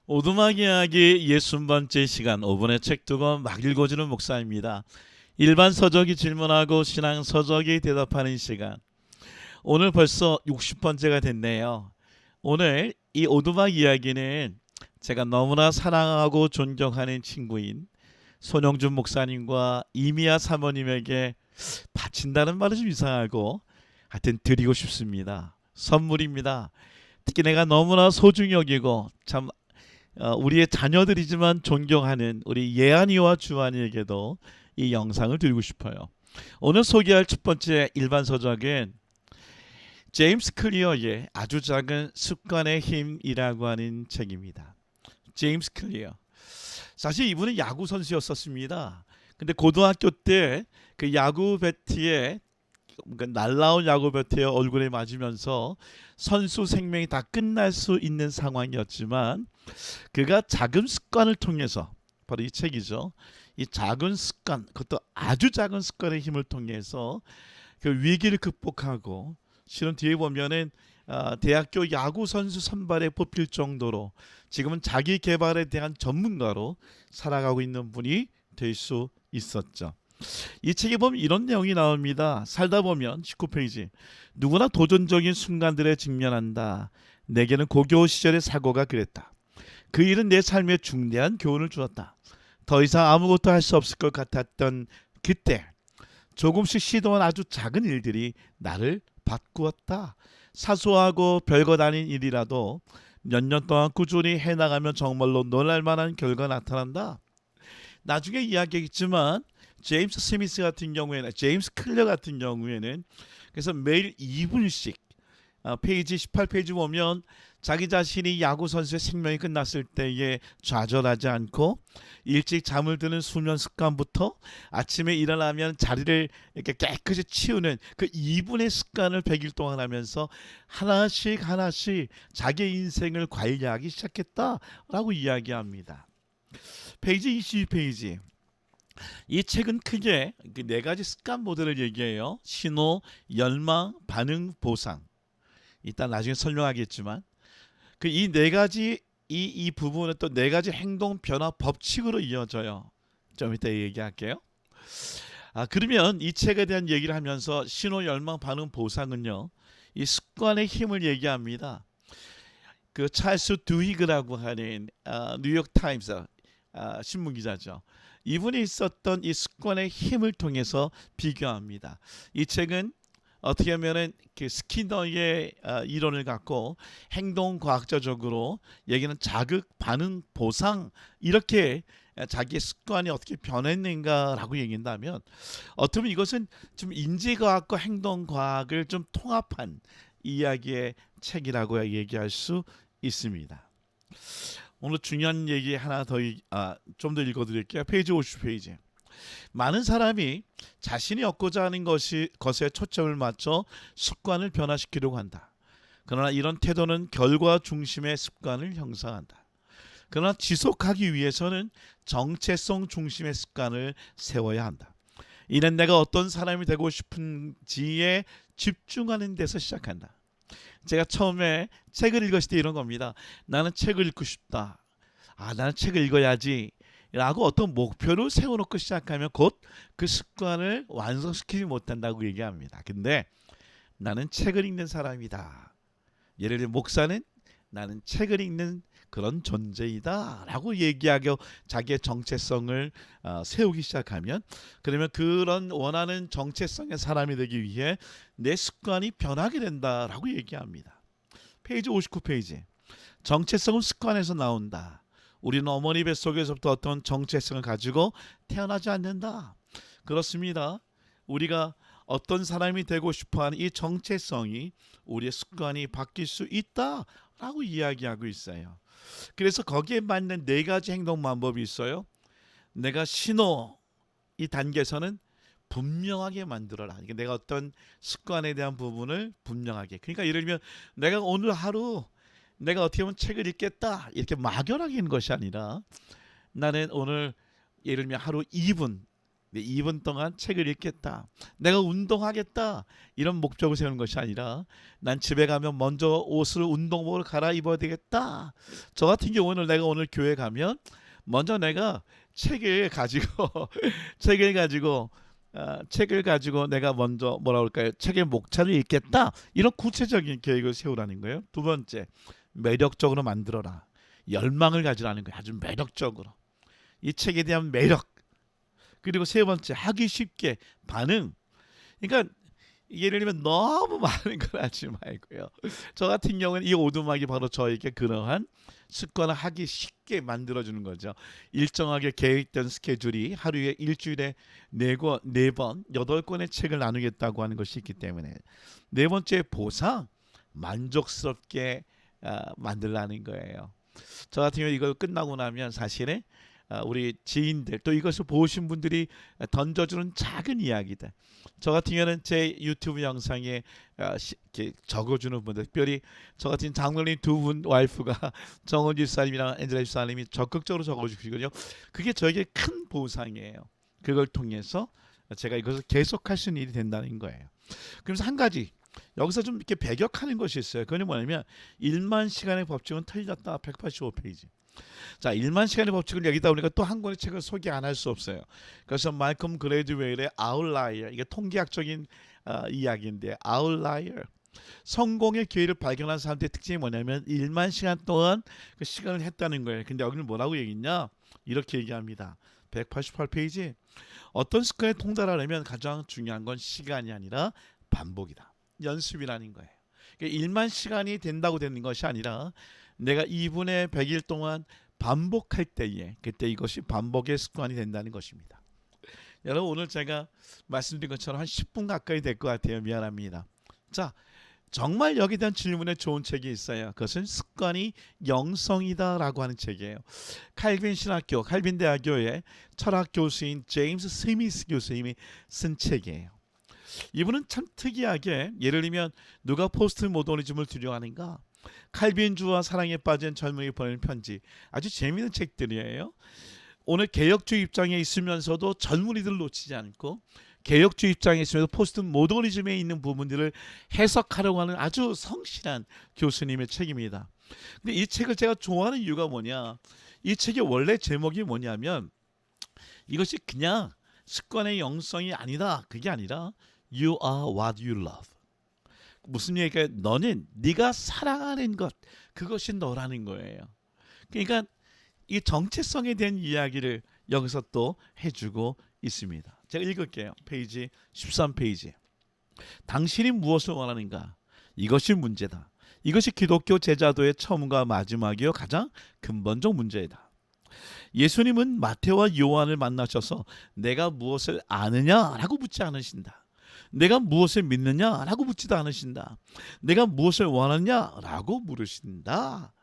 오두막 이야기 60번째 시간 5분의 책 두권 막 읽어주는 목사입니다. 일반 서적이 질문하고 신앙 서적이 대답하는 시간. 오늘 벌써 60번째가 됐네요. 오늘 이 오두막 이야기는 제가 너무나 사랑하고 존경하는 친구인 손영준 목사님과 이미아 사모님에게 바친다는 말은 좀 이상하고 하여튼 드리고 싶습니다. 선물입니다. 특히 내가 너무나 소중히 여기고 참 우리의 자녀들이지만 존경하는 우리 예한이와 주한이에게도 이 영상을 드리고 싶어요. 오늘 소개할 첫 번째 일반 서적은 제임스 클리어의 아주 작은 습관의 힘이라고 하는 책입니다. 제임스 클리어. 사실 이분은 야구 선수였었습니다. 근데 고등학교 때 그 야구 배트에 날라온 야구 배트에 얼굴에 맞으면서 선수 생명이 다 끝날 수 있는 상황이었지만 그가 작은 습관을 통해서 바로 이 책이죠. 이 작은 습관, 그것도 아주 작은 습관의 힘을 통해서 그 위기를 극복하고 실은 뒤에 보면은 대학교 야구 선수 선발에 뽑힐 정도로 지금은 자기 개발에 대한 전문가로 살아가고 있는 분이 될 수 있었죠. 이 책에 보면 이런 내용이 나옵니다. 살다 보면 19페이지. 누구나 도전적인 순간들에 직면한다. 내게는 고교 시절의 사고가 그랬다. 그 일은 내 삶에 중대한 교훈을 주었다. 더 이상 아무것도 할 수 없을 것 같았던 그때 조금씩 시도한 아주 작은 일들이 나를 바꾸었다. 사소하고 별것 아닌 일이라도 몇 년 동안 꾸준히 해나가면 정말로 놀랄만한 결과가 나타난다. 나중에 이야기했지만 제임스 스미스 같은 경우에는 제임스 클리어 같은 경우에는 그래서 매일 2분씩 페이지 18페이지 보면 자기 자신이 야구 선수의 생명이 끝났을 때에 좌절하지 않고 일찍 잠을 드는 수면 습관부터 아침에 일어나면 자리를 이렇게 깨끗이 치우는 그 2분의 습관을 100일 동안 하면서 하나씩 하나씩 자기 인생을 관리하기 시작했다라고 이야기합니다. 페이지 22페이지. 이 책은 크게 네 가지 습관 모델을 얘기해요. 신호, 열망, 반응, 보상. 일단 나중에 설명하겠지만 그 이 네 가지 이 부분은 또 네 가지 행동 변화 법칙으로 이어져요. 좀 이따 얘기할게요. 그러면 이 책에 대한 얘기를 하면서 신호, 열망, 반응, 보상은요. 이 습관의 힘을 얘기합니다. 그 찰스 두히그라고 하는 뉴욕 타임스 신문 기자죠. 이분이 있었던 이 습관의 힘을 통해서 비교합니다. 이 책은 어떻게 하면은 그 스키너의 이론을 갖고 행동 과학자적으로 얘기는 자극, 반응, 보상 이렇게 자기의 습관이 어떻게 변했는가라고 얘기한다면 어쩌면 이것은 좀 인지과학과 행동과학을 좀 통합한 이야기의 책이라고 얘기할 수 있습니다. 오늘 중요한 얘기 하나 더 좀 더 읽어드릴게요. 페이지 50페이지. 많은 사람이 자신이 얻고자 하는 것에 초점을 맞춰 습관을 변화시키려고 한다. 그러나 이런 태도는 결과 중심의 습관을 형성한다. 그러나 지속하기 위해서는 정체성 중심의 습관을 세워야 한다. 이는 내가 어떤 사람이 되고 싶은지에 집중하는 데서 시작한다. 제가 처음에 책을 읽었을 때 이런 겁니다. 나는 책을 읽고 싶다. 나는 책을 읽어야지. 라고 어떤 목표를 세워놓고 시작하면 곧 그 습관을 완성시키지 못한다고 얘기합니다. 근데 나는 책을 읽는 사람이다. 예를 들어 목사는 나는 책을 읽는 그런 존재이다 라고 얘기하고 자기의 정체성을 세우기 시작하면 그러면 그런 원하는 정체성의 사람이 되기 위해 내 습관이 변하게 된다라고 얘기합니다. 페이지 59페이지. 정체성은 습관에서 나온다. 우리는 어머니 뱃속에서부터 어떤 정체성을 가지고 태어나지 않는다. 그렇습니다. 우리가 어떤 사람이 되고 싶어하는 이 정체성이 우리의 습관이 바뀔 수 있다라고 이야기하고 있어요. 그래서 거기에 맞는 네 가지 행동 방법이 있어요. 내가 신호 이 단계에서는 분명하게 만들어라. 그러니까 내가 어떤 습관에 대한 부분을 분명하게. 그러니까 예를 들면 내가 오늘 하루 내가 어떻게 보면 책을 읽겠다 이렇게 막연하게 있는 것이 아니라 나는 오늘 예를 들면 하루 2분 2분 동안 책을 읽겠다. 내가 운동하겠다. 이런 목적을 세우는 것이 아니라 난 집에 가면 먼저 옷을 운동복을 갈아입어야 되겠다. 저 같은 경우는 내가 오늘 교회 가면 먼저 내가 책을 가지고 책을 가지고 내가 먼저 뭐라 그럴까요? 책의 목차를 읽겠다. 이런 구체적인 계획을 세우라는 거예요. 두 번째, 매력적으로 만들어라. 열망을 가지라는 거예요. 아주 매력적으로. 이 책에 대한 매력. 그리고 세 번째, 하기 쉽게 반응. 그러니까 예를 들면 너무 많은 걸 하지 말고요. 저 같은 경우는 이 오두막이 바로 저에게 그러한 습관을 하기 쉽게 만들어주는 거죠. 일정하게 계획된 스케줄이 하루에 일주일에 4번 8권의 책을 나누겠다고 하는 것이 있기 때문에 네 번째 보상, 만족스럽게 만들라는 거예요. 저 같은 경우 이걸 끝나고 나면 사실은 우리 지인들 또 이것을 보신 분들이 던져주는 작은 이야기들. 저 같은 경우는 제 유튜브 영상에 이렇게 적어주는 분들, 특별히 저 같은 장로님 두 분 와이프가 정원 집사님이랑 엔젤라 집사님이 적극적으로 적어주시거든요. 그게 저에게 큰 보상이에요. 그걸 통해서 제가 이것을 계속할 수 있는 일이 된다는 거예요. 그래서 한 가지 여기서 좀 이렇게 배격하는 것이 있어요. 그건 뭐냐면 1만 시간의 법칙은 틀렸다. 185페이지. 자, 1만 시간의 법칙을 여기다 보니까 또 한 권의 책을 소개 안 할 수 없어요. 그래서 말콤 그레드웰의 아웃라이어, 이게 통계학적인 이야기인데 아웃라이어, 성공의 기회를 발견한 사람들의 특징이 뭐냐면 1만 시간 동안 그 시간을 했다는 거예요. 근데 여기는 뭐라고 얘기했냐? 이렇게 얘기합니다. 188페이지. 어떤 습관에 통달하려면 가장 중요한 건 시간이 아니라 반복이다. 연습이라는 거예요. 그러니까 1만 시간이 된다고 되는 것이 아니라 내가 2분의 100일 동안 반복할 때에 그때 이것이 반복의 습관이 된다는 것입니다. 여러분 오늘 제가 말씀드린 것처럼 한 10분 가까이 될 것 같아요. 미안합니다. 자, 정말 여기에 대한 질문에 좋은 책이 있어요. 그것은 습관이 영성이다라고 하는 책이에요. 칼빈 신학교, 칼빈 대학교의 철학 교수인 제임스 스미스 교수님이 쓴 책이에요. 이분은 참 특이하게 예를 들면 누가 포스트 모더니즘을 두려워하는가? 칼빈주와 사랑에 빠진 젊은이가 보내는 편지, 아주 재미있는 책들이에요. 오늘 개혁주의 입장에 있으면서도 젊은이들을 놓치지 않고 개혁주의 입장에 있으면서 포스트 모더니즘에 있는 부분들을 해석하려고 하는 아주 성실한 교수님의 책입니다. 근데 이 책을 제가 좋아하는 이유가 뭐냐? 이 책의 원래 제목이 뭐냐면 이것이 그냥 습관의 영성이 아니다. 그게 아니라 You are what you love. 무슨 얘기가 너는 네가 사랑하는 것, 그것이 너라는 거예요. 그러니까 이 정체성에 대한 이야기를 여기서 또 해주고 있습니다. 제가 읽을게요. 페이지 13페이지. 당신이 무엇을 원하는가? 이것이 문제다. 이것이 기독교 제자도의 처음과 마지막이요 가장 근본적 문제이다. 예수님은 마태와 요한을 만나셔서 내가 무엇을 아느냐라고 묻지 않으신다. 내가 무엇을 믿느냐라고 묻지도 않으신다. 내가 무엇을 원하냐라고 물으신다.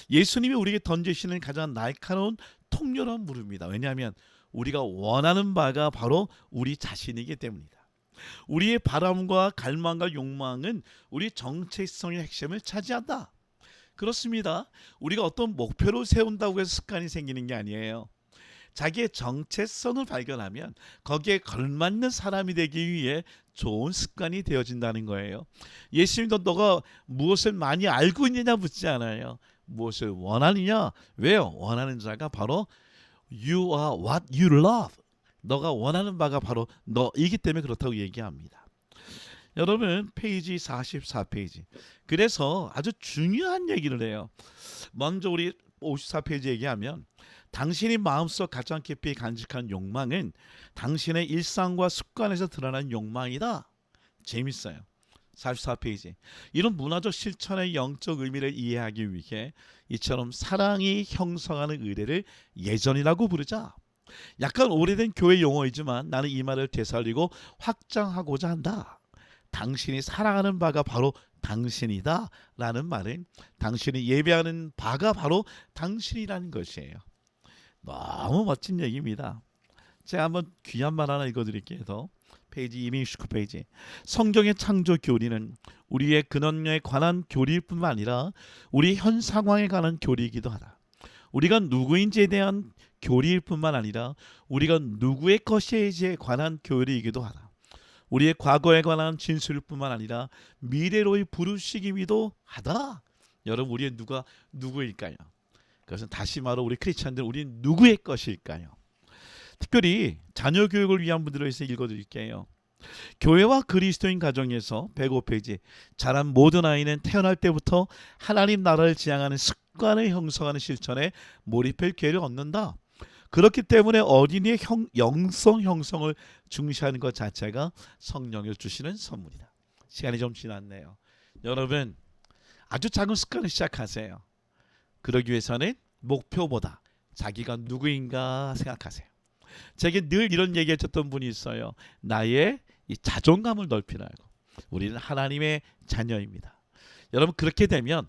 예수님이 우리에게 던지시는 가장 날카로운 통렬한 물음입니다. 왜냐하면 우리가 원하는 바가 바로 우리 자신이기 때문이다. 우리의 바람과 갈망과 욕망은 우리 정체성의 핵심을 차지한다. 그렇습니다. 우리가 어떤 목표를 세운다고 해서 습관이 생기는 게 아니에요. 자기의 정체성을 발견하면 거기에 걸맞는 사람이 되기 위해 좋은 습관이 되어진다는 거예요. 예수님도 너가 무엇을 많이 알고 있느냐 묻지 않아요. 무엇을 원하느냐? 왜요? 원하는 자가 바로 You are what you love. 너가 원하는 바가 바로 너이기 때문에 그렇다고 얘기합니다. 여러분 페이지 44페이지. 그래서 아주 중요한 얘기를 해요. 먼저 우리 54페이지 얘기하면 당신이 마음속 가장 깊이 간직한 욕망은 당신의 일상과 습관에서 드러난 욕망이다. 재밌어요. 44페이지. 이런 문화적 실천의 영적 의미를 이해하기 위해 이처럼 사랑이 형성하는 의례를 예전이라고 부르자. 약간 오래된 교회 용어이지만 나는 이 말을 되살리고 확장하고자 한다. 당신이 사랑하는 바가 바로 당신이다 라는 말은 당신이 예배하는 바가 바로 당신이라는 것이에요. 너무 멋진 얘기입니다. 제가 한번 귀한 말 하나 읽어드릴게요. 페이지 269페이지. 성경의 창조 교리는 우리의 근원에 관한 교리뿐만 아니라 우리 현 상황에 관한 교리이기도 하다. 우리가 누구인지에 대한 교리일 뿐만 아니라 우리가 누구의 것인지에 관한 교리이기도 하다. 우리의 과거에 관한 진술일 뿐만 아니라 미래로의 부르시기이기도 하다. 여러분, 우리의 누가 누구일까요? 그것은 다시 말해 우리 크리스찬들, 우리는 누구의 것일까요? 특별히 자녀 교육을 위한 분들을 위해서 읽어드릴게요. 교회와 그리스도인 가정에서 105페이지, 자란 모든 아이는 태어날 때부터 하나님 나라를 지향하는 습관을 형성하는 실천에 몰입할 기회를 얻는다. 그렇기 때문에 어린이의 영성 형성을 중시하는 것 자체가 성령을 주시는 선물이다. 시간이 좀 지났네요. 여러분, 아주 작은 습관을 시작하세요. 그러기 위해서는 목표보다 자기가 누구인가 생각하세요. 제게 늘 이런 얘기 해줬던 분이 있어요. 나의 이 자존감을 넓히라고. 우리는 하나님의 자녀입니다. 여러분, 그렇게 되면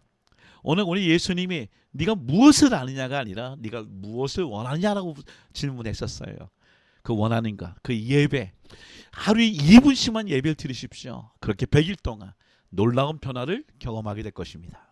오늘 우리 예수님이 네가 무엇을 아느냐가 아니라 네가 무엇을 원하냐라고 질문했었어요. 그 원하는가, 그 예배, 하루에 2분씩만 예배를 드리십시오. 그렇게 100일 동안 놀라운 변화를 경험하게 될 것입니다.